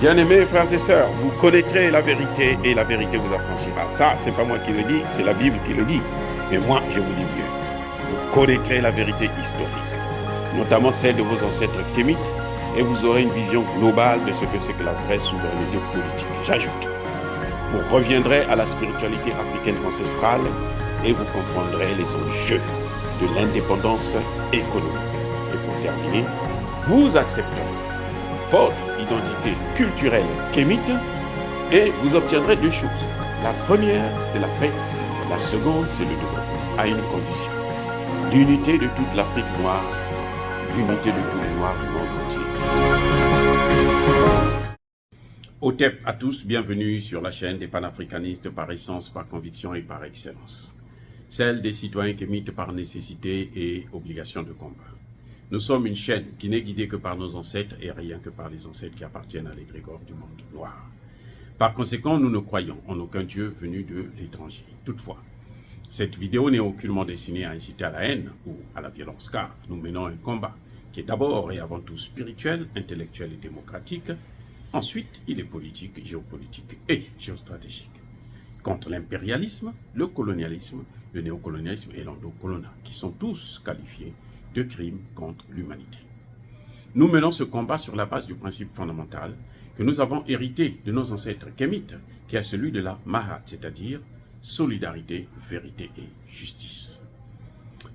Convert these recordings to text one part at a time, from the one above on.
Bien-aimés frères et sœurs, vous connaîtrez la vérité et la vérité vous affranchira. Ça, c'est pas moi qui le dis, c'est la Bible qui le dit. Mais moi, je vous dis mieux. Vous connaîtrez la vérité historique, notamment celle de vos ancêtres kémites, et vous aurez une vision globale de ce que c'est que la vraie souveraineté politique. J'ajoute, vous reviendrez à la spiritualité africaine ancestrale et vous comprendrez les enjeux de l'indépendance économique. Et pour terminer, vous accepterez votre identité culturelle kémite et vous obtiendrez deux choses. La première, c'est la paix. La seconde, c'est le développement, à une condition. L'unité de toute l'Afrique noire, l'unité de tous les Noirs du monde entier. Otep à tous, bienvenue sur la chaîne des panafricanistes par essence, par conviction et par excellence. Celle des citoyens kémites par nécessité et obligation de combat. Nous sommes une chaîne qui n'est guidée que par nos ancêtres et rien que par les ancêtres qui appartiennent à l'égrégore du monde noir. Par conséquent, nous ne croyons en aucun Dieu venu de l'étranger. Toutefois, cette vidéo n'est aucunement destinée à inciter à la haine ou à la violence, car nous menons un combat qui est d'abord et avant tout spirituel, intellectuel et démocratique. Ensuite, il est politique, géopolitique et géostratégique. Contre l'impérialisme, le colonialisme, le néocolonialisme et l'endocoloniat, qui sont tous qualifiés de crimes contre l'humanité. Nous menons ce combat sur la base du principe fondamental que nous avons hérité de nos ancêtres kémites, qui est celui de la Mahat, c'est-à-dire solidarité, vérité et justice.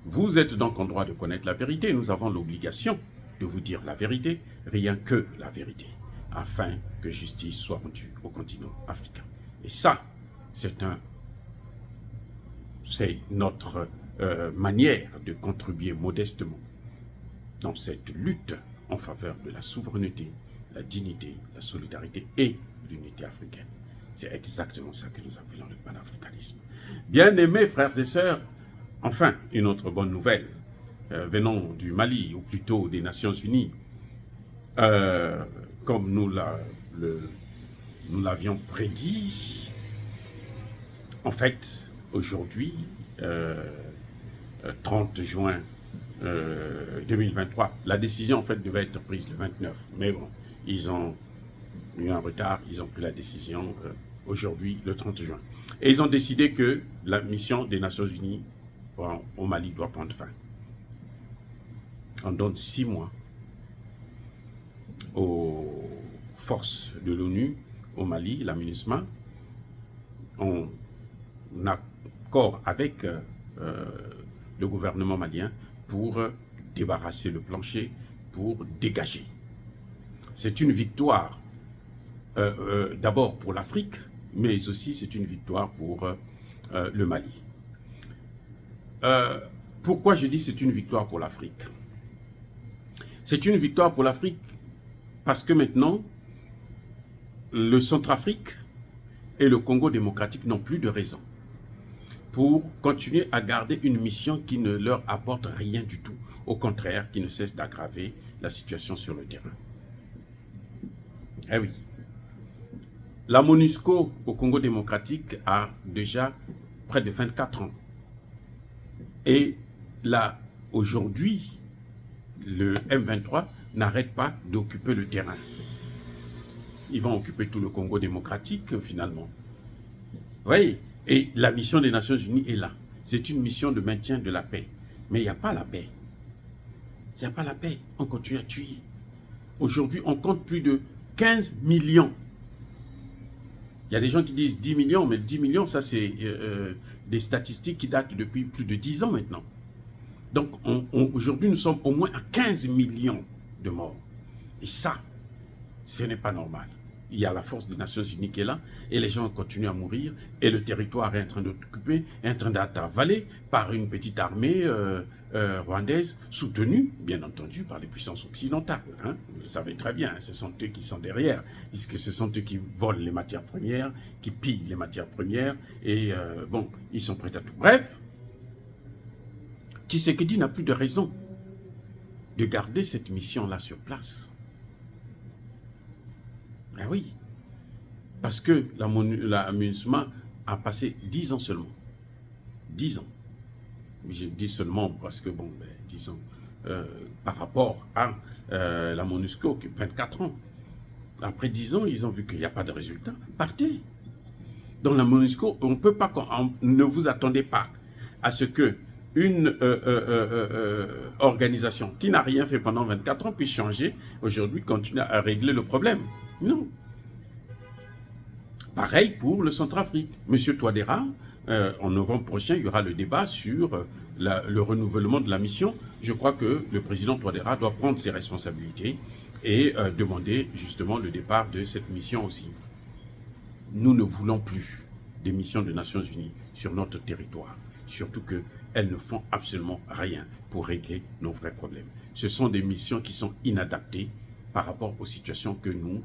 Vous êtes donc en droit de connaître la vérité, nous avons l'obligation de vous dire la vérité, rien que la vérité, afin que justice soit rendue au continent africain. Et ça, c'est notre manière de contribuer modestement dans cette lutte en faveur de la souveraineté, la dignité, la solidarité et l'unité africaine. C'est exactement ça que nous appelons le panafricanisme. Bien-aimés frères et sœurs, enfin, une autre bonne nouvelle venant du Mali, ou plutôt des Nations Unies, comme nous l'avions prédit. En fait, aujourd'hui, 30 juin 2023, la décision en fait devait être prise le 29, mais bon, ils ont eu un retard, ils ont pris la décision aujourd'hui, le 30 juin. Et ils ont décidé que la mission des Nations Unies au Mali doit prendre fin. On donne 6 mois aux forces de l'ONU au Mali, la MINUSMA, en accord avec le gouvernement malien pour débarrasser le plancher, pour dégager. C'est une victoire d'abord pour l'Afrique, mais aussi c'est une victoire pour le Mali. Pourquoi je dis c'est une victoire pour l'Afrique? C'est une victoire pour l'Afrique parce que maintenant, le Centrafrique et le Congo démocratique n'ont plus de raison pour continuer à garder une mission qui ne leur apporte rien du tout. Au contraire, qui ne cesse d'aggraver la situation sur le terrain. Eh oui. La MONUSCO au Congo démocratique a déjà près de 24 ans. Et là, aujourd'hui, le M23 n'arrête pas d'occuper le terrain. Ils vont occuper tout le Congo démocratique, finalement. Oui. Et la mission des Nations Unies est là. C'est une mission de maintien de la paix. Mais il n'y a pas la paix. Il n'y a pas la paix. On continue à tuer. Aujourd'hui, on compte plus de 15 millions. Il y a des gens qui disent 10 millions, mais 10 millions, ça c'est des statistiques qui datent depuis plus de 10 ans maintenant. Donc aujourd'hui, nous sommes au moins à 15 millions de morts. Et ça, ce n'est pas normal. Il y a la force des Nations Unies qui est là, et les gens continuent à mourir, et le territoire est en train d'occuper, est en train d'être avalé par une petite armée rwandaise, soutenue, bien entendu, par les puissances occidentales. Hein. Vous le savez très bien, ce sont eux qui sont derrière, puisque ce sont eux qui volent les matières premières, qui pillent les matières premières, et bon, ils sont prêts à tout. Bref, Tshisekedi n'a plus de raison de garder cette mission-là sur place. Ben oui, parce que la MINUSMA a passé 10 ans seulement. 10 ans. Je dis seulement parce que, bon, ben, 10 ans par rapport à la MONUSCO, qui a 24 ans. Après 10 ans, ils ont vu qu'il n'y a pas de résultat. Partez. Dans la MONUSCO, on ne peut pas, ne vous attendez pas à ce que une organisation qui n'a rien fait pendant 24 ans puisse changer aujourd'hui, continuer à régler le problème. Non. Pareil pour le Centrafrique. Monsieur Touadéra, en novembre prochain, il y aura le débat sur le renouvellement de la mission. Je crois que le président Touadéra doit prendre ses responsabilités et demander justement le départ de cette mission aussi. Nous ne voulons plus des missions des Nations Unies sur notre territoire, surtout qu'elles ne font absolument rien pour régler nos vrais problèmes. Ce sont des missions qui sont inadaptées par rapport aux situations que nous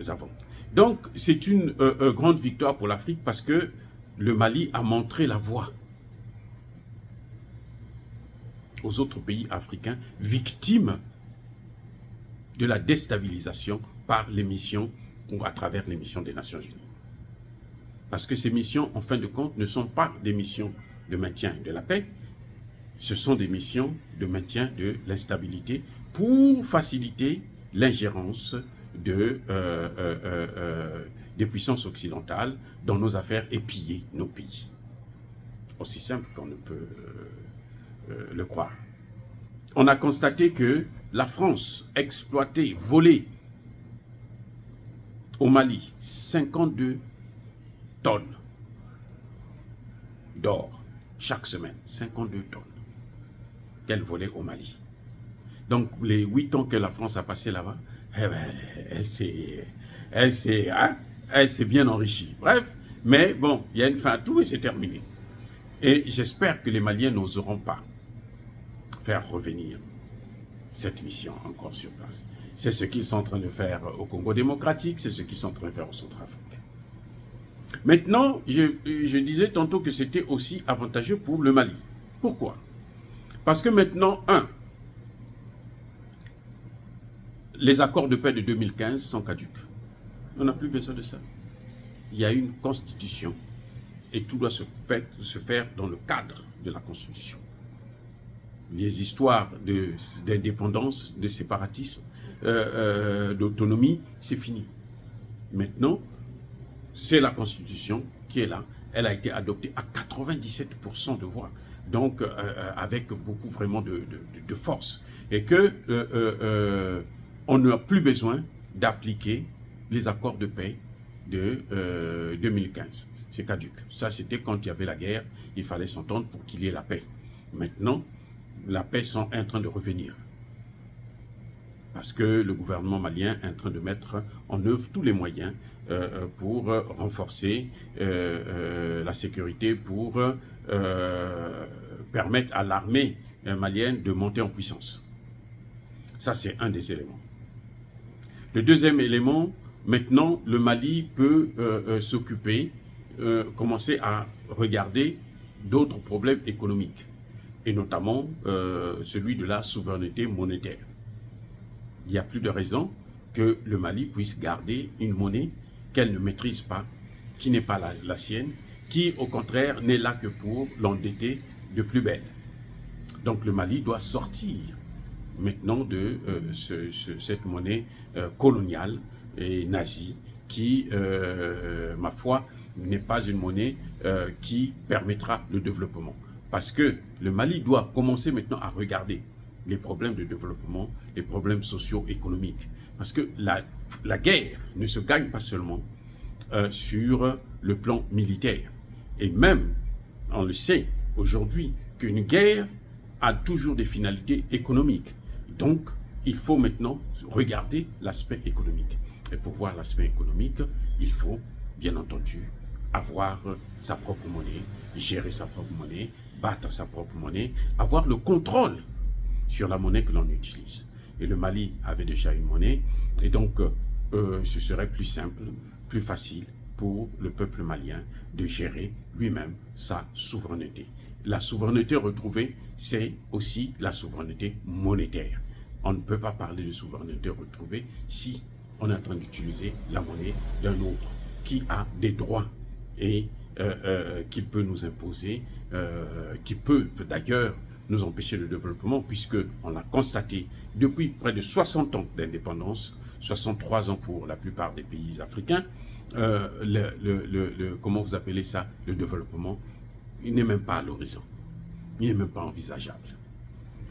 avons. Donc, c'est une grande victoire pour l'Afrique parce que le Mali a montré la voie aux autres pays africains victimes de la déstabilisation par les missions ou à travers les missions des Nations Unies. Parce que ces missions, en fin de compte, ne sont pas des missions de maintien de la paix, ce sont des missions de maintien de l'instabilité pour faciliter l'ingérence des puissances occidentales dans nos affaires et piller nos pays. Aussi simple qu'on ne peut le croire. On a constaté que la France exploitait, volait au Mali 52 tonnes d'or chaque semaine, 52 tonnes qu'elle volait au Mali. Donc les 8 ans que la France a passé là-bas, eh ben, elle s'est bien enrichie. Bref, mais bon, il y a une fin à tout et c'est terminé. Et j'espère que les Maliens n'oseront pas faire revenir cette mission encore sur place. C'est ce qu'ils sont en train de faire au Congo démocratique, c'est ce qu'ils sont en train de faire au Centrafrique. Maintenant, je disais tantôt que c'était aussi avantageux pour le Mali. Pourquoi? Parce que maintenant, les accords de paix de 2015 sont caducs. On n'a plus besoin de ça. Il y a une constitution et tout doit se faire dans le cadre de la constitution. Les histoires d'indépendance, de séparatisme, d'autonomie, c'est fini. Maintenant, c'est la constitution qui est là. Elle a été adoptée à 97% de voix. Donc, avec beaucoup vraiment de force. Et que on n'a plus besoin d'appliquer les accords de paix de 2015. C'est caduc. Ça, c'était quand il y avait la guerre. Il fallait s'entendre pour qu'il y ait la paix. Maintenant, la paix est en train de revenir. Parce que le gouvernement malien est en train de mettre en œuvre tous les moyens pour renforcer la sécurité, pour permettre à l'armée malienne de monter en puissance. Ça, c'est un des éléments. Le deuxième élément, maintenant, le Mali peut s'occuper, commencer à regarder d'autres problèmes économiques, et notamment celui de la souveraineté monétaire. Il n'y a plus de raison que le Mali puisse garder une monnaie qu'elle ne maîtrise pas, qui n'est pas la sienne, qui au contraire n'est là que pour l'endetter de plus belle. Donc le Mali doit sortir maintenant de cette monnaie coloniale et nazie qui, ma foi, n'est pas une monnaie qui permettra le développement. Parce que le Mali doit commencer maintenant à regarder les problèmes de développement, les problèmes socio-économiques. Parce que la guerre ne se gagne pas seulement sur le plan militaire. Et même, on le sait aujourd'hui, qu'une guerre a toujours des finalités économiques. Donc, il faut maintenant regarder l'aspect économique. Et pour voir l'aspect économique, il faut, bien entendu, avoir sa propre monnaie, gérer sa propre monnaie, battre sa propre monnaie, avoir le contrôle sur la monnaie que l'on utilise. Et le Mali avait déjà une monnaie, et donc ce serait plus simple, plus facile pour le peuple malien de gérer lui-même sa souveraineté. La souveraineté retrouvée, c'est aussi la souveraineté monétaire. On ne peut pas parler de souveraineté retrouvée si on est en train d'utiliser la monnaie d'un autre qui a des droits et qu'il peut nous imposer, qui peut d'ailleurs nous empêcher le développement, puisque on l'a constaté depuis près de 60 ans d'indépendance, 63 ans pour la plupart des pays africains, comment vous appelez ça, le développement, il n'est même pas à l'horizon. Il n'est même pas envisageable.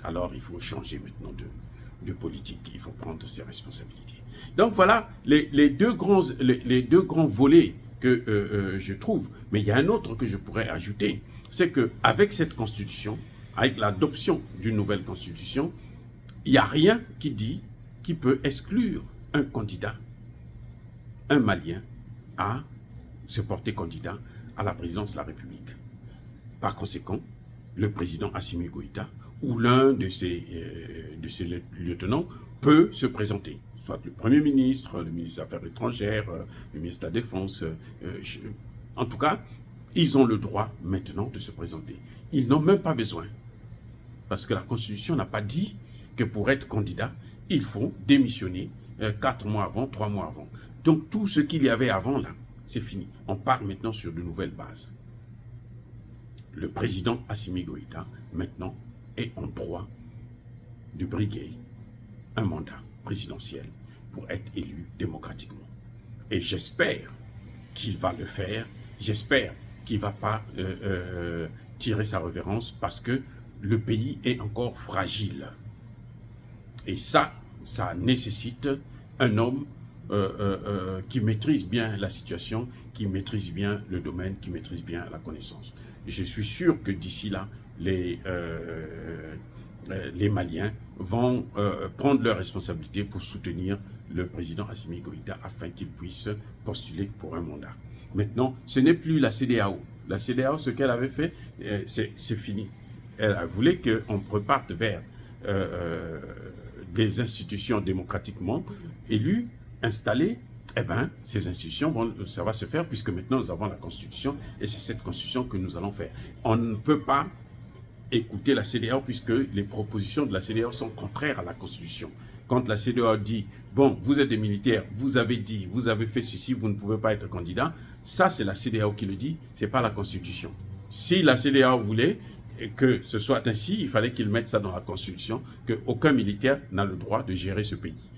Alors, il faut changer maintenant de politique. Il faut prendre ses responsabilités. Donc, voilà les deux grands volets que je trouve. Mais il y a un autre que je pourrais ajouter. C'est qu'avec cette constitution, avec l'adoption d'une nouvelle constitution, il n'y a rien qui peut exclure un candidat, un Malien, à se porter candidat à la présidence de la République. Par conséquent, le président Assimi Goïta ou l'un de ses lieutenants peut se présenter, soit le Premier ministre, le ministre des Affaires étrangères, le ministre de la Défense. En tout cas, ils ont le droit maintenant de se présenter. Ils n'ont même pas besoin, parce que la Constitution n'a pas dit que pour être candidat, il faut démissionner 4 mois avant, 3 mois avant. Donc tout ce qu'il y avait avant là, c'est fini. On part maintenant sur de nouvelles bases. Le président Assimi Goïta, maintenant, est en droit de briguer un mandat présidentiel pour être élu démocratiquement. Et j'espère qu'il va le faire. J'espère qu'il ne va pas tirer sa révérence parce que le pays est encore fragile. Et ça nécessite un homme qui maîtrise bien la situation, qui maîtrise bien le domaine, qui maîtrise bien la connaissance. Je suis sûr que d'ici là, les Maliens vont prendre leurs responsabilités pour soutenir le président Assimi Goïta afin qu'il puisse postuler pour un mandat. Maintenant, ce n'est plus la CEDEAO. La CEDEAO, ce qu'elle avait fait, c'est fini. Elle voulait qu'on reparte vers des institutions démocratiquement élues, installées. Eh bien, ces institutions, ça va se faire puisque maintenant nous avons la Constitution et c'est cette Constitution que nous allons faire. On ne peut pas écouter la CEDEAO puisque les propositions de la CEDEAO sont contraires à la Constitution. Quand la CEDEAO dit, bon, vous êtes des militaires, vous avez dit, vous avez fait ceci, vous ne pouvez pas être candidat, ça c'est la CEDEAO qui le dit, ce n'est pas la Constitution. Si la CEDEAO voulait que ce soit ainsi, il fallait qu'ils mettent ça dans la Constitution, qu'aucun militaire n'a le droit de gérer ce pays.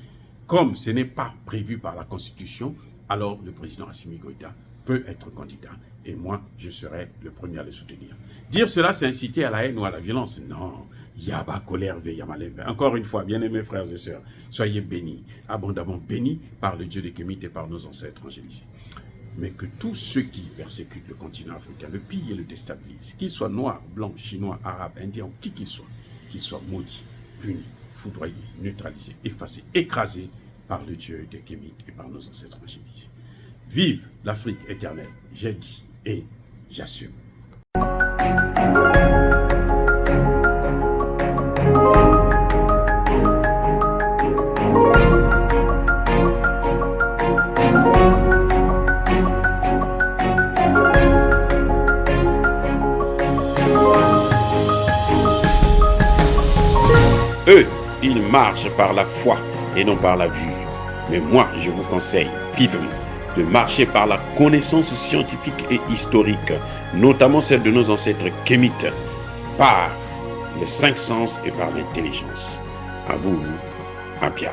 Comme ce n'est pas prévu par la Constitution, alors le président Assimi Goïta peut être candidat. Et moi, je serai le premier à le soutenir. Dire cela, c'est inciter à la haine ou à la violence. Non. Yaba colère ve yamalebe. Encore une fois, bien-aimés frères et sœurs, soyez bénis, abondamment bénis par le Dieu des Kémites et par nos ancêtres angélisés. Mais que tous ceux qui persécutent le continent africain, le pillent et le déstabilisent, qu'ils soient noirs, blancs, chinois, arabes, indiens, qui qu'ils soient maudits, punis, foudroyés, neutralisés, effacés, écrasés par le Dieu des Kémites et par nos ancêtres angélisés. Vive l'Afrique éternelle, j'ai dit et j'assume. Eux, ils marchent par la foi et non par la vue. Mais moi, je vous conseille vivement de marcher par la connaissance scientifique et historique, notamment celle de nos ancêtres kémites, par les 5 sens et par l'intelligence. À vous, Apia.